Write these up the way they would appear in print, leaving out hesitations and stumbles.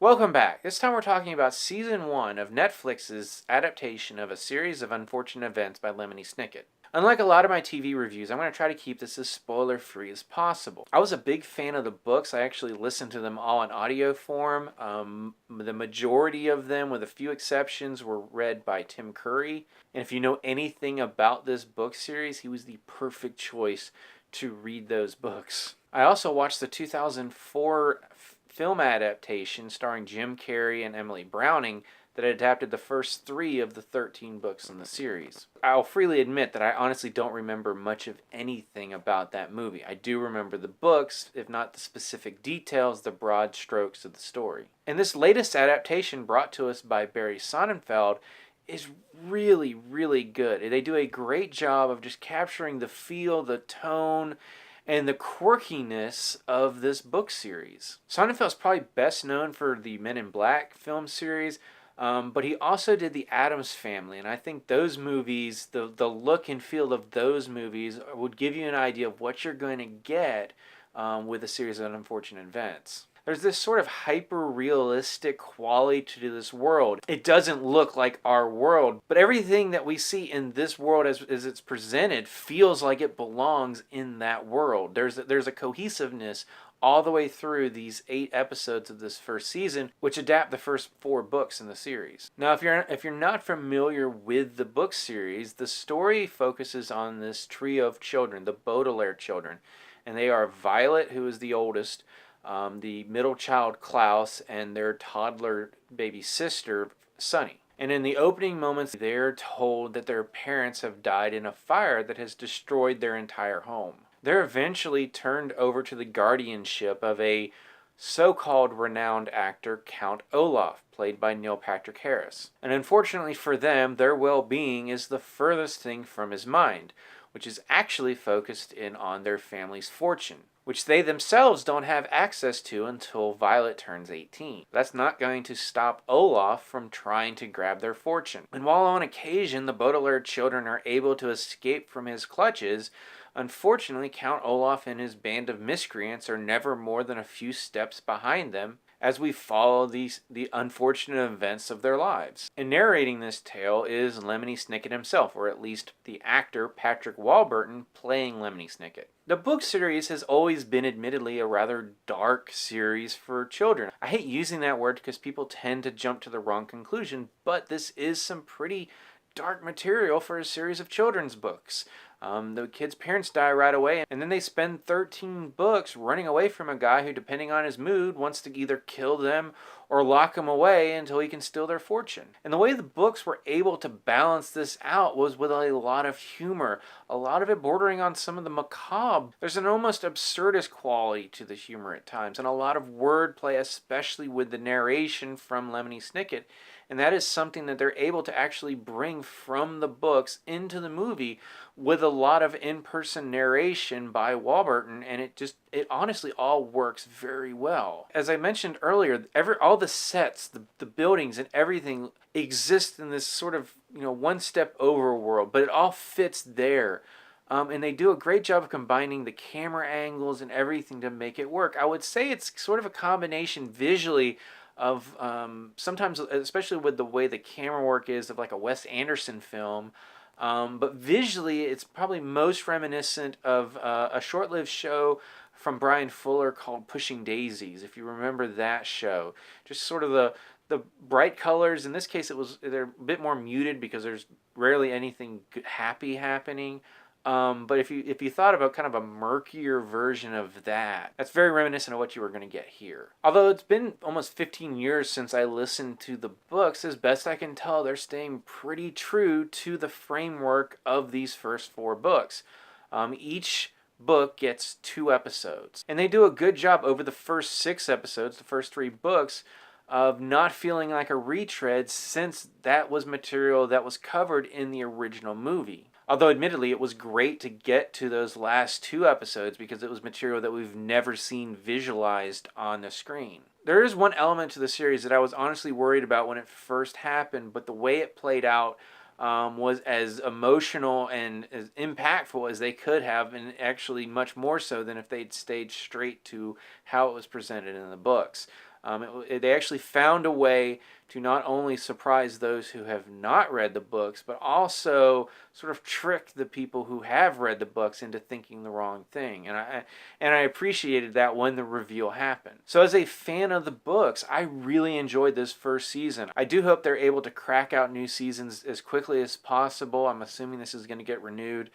Welcome back. This time we're talking about Season 1 of Netflix's adaptation of A Series of Unfortunate Events by Lemony Snicket. Unlike a lot of my TV reviews, I'm going to try to keep this as spoiler-free as possible. I was a big fan of the books. I actually listened to them all in audio form. The majority of them, with a few exceptions, were read by Tim Curry. And if you know anything about this book series, he was the perfect choice to read those books. I also watched the 2004 film adaptation starring Jim Carrey and Emily Browning that adapted the first 3 of the 13 books in the series. I'll freely admit that I honestly don't remember much of anything about that movie. I do remember the books, if not the specific details, the broad strokes of the story. And this latest adaptation, brought to us by Barry Sonnenfeld, is really, really good. They do a great job of just capturing the feel, the tone, and the quirkiness of this book series. Sonnenfeld's probably best known for the Men in Black film series, but he also did the Addams Family, and I think those movies, the look and feel of those movies would give you an idea of what you're going to get with a series of unfortunate events. There's this sort of hyper-realistic quality to this world. It doesn't look like our world, but everything that we see in this world as it's presented feels like it belongs in that world. There's a cohesiveness all the way through these 8 episodes of this first season, which adapt the first 4 books in the series. Now, if you're not familiar with the book series, the story focuses on this trio of children, the Baudelaire children, and they are Violet, who is the oldest, the middle child Klaus, and their toddler baby sister Sunny. And in the opening moments, they're told that their parents have died in a fire that has destroyed their entire home. They're eventually turned over to the guardianship of a so-called renowned actor, Count Olaf, played by Neil Patrick Harris. And unfortunately for them, their well-being is the furthest thing from his mind, which is actually focused in on their family's fortune, which they themselves don't have access to until Violet turns 18. That's not going to stop Olaf from trying to grab their fortune. And while on occasion the Baudelaire children are able to escape from his clutches, unfortunately Count Olaf and his band of miscreants are never more than a few steps behind them as we follow the unfortunate events of their lives. And narrating this tale is Lemony Snicket himself, or at least the actor Patrick Warburton playing Lemony Snicket. The book series has always been admittedly a rather dark series for children. I hate using that word because people tend to jump to the wrong conclusion, but this is some pretty dark material for a series of children's books. The kids' parents die right away, and then they spend 13 books running away from a guy who, depending on his mood, wants to either kill them or lock them away until he can steal their fortune. And the way the books were able to balance this out was with a lot of humor, a lot of it bordering on some of the macabre. There's an almost absurdist quality to the humor at times, and a lot of wordplay, especially with the narration from Lemony Snicket. And that is something that they're able to actually bring from the books into the movie with a lot of in-person narration by Warburton, and it honestly all works very well. As I mentioned earlier, all the sets, the buildings and everything exist in this sort of, one step over world, but it all fits there. And they do a great job of combining the camera angles and everything to make it work. I would say it's sort of a combination visually of sometimes, especially with the way the camera work is, of like a Wes Anderson film, but visually it's probably most reminiscent of a short-lived show from Brian Fuller called Pushing Daisies, if you remember that show. Just sort of the bright colors. In this case, they're a bit more muted because there's rarely anything happy happening. But if you thought about kind of a murkier version of that's very reminiscent of what you were going to get here. Although it's been almost 15 years since I listened to the books, as best I can tell, they're staying pretty true to the framework of these first 4 books. Each book gets 2 episodes, and they do a good job over the first 6 episodes, the first 3 books, of not feeling like a retread, since that was material that was covered in the original movie. Although admittedly it was great to get to those last 2 episodes because it was material that we've never seen visualized on the screen. There is one element to the series that I was honestly worried about when it first happened, but the way it played out was as emotional and as impactful as they could have, and actually much more so than if they'd stayed straight to how it was presented in the books. They actually found a way to not only surprise those who have not read the books, but also sort of trick the people who have read the books into thinking the wrong thing. And I appreciated that when the reveal happened. So as a fan of the books, I really enjoyed this first season. I do hope they're able to crack out new seasons as quickly as possible. I'm assuming this is going to get renewed.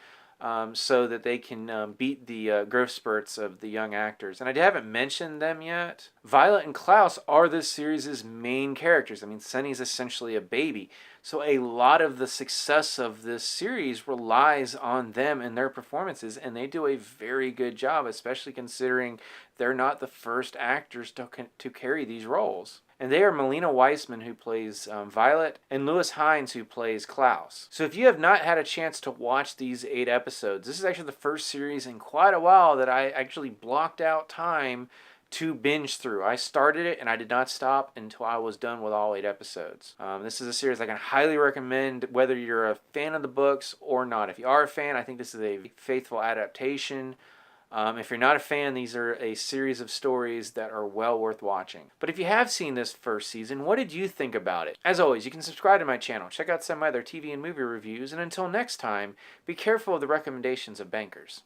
So that they can beat the growth spurts of the young actors. And I haven't mentioned them yet. Violet and Klaus are this series' main characters. I mean, Sunny's essentially a baby. So a lot of the success of this series relies on them and their performances, and they do a very good job, especially considering they're not the first actors to carry these roles. And they are Malina Weissman, who plays Violet, and Louis Hynes, who plays Klaus. So if you have not had a chance to watch these 8 episodes, this is actually the first series in quite a while that I actually blocked out time to binge through. I started it and I did not stop until I was done with all 8 episodes. This is a series I can highly recommend whether you're a fan of the books or not. If you are a fan, I think this is a faithful adaptation. If you're not a fan, these are a series of stories that are well worth watching. But if you have seen this first season, what did you think about it? As always, you can subscribe to my channel, check out some of my other TV and movie reviews, and until next time, be careful of the recommendations of bankers.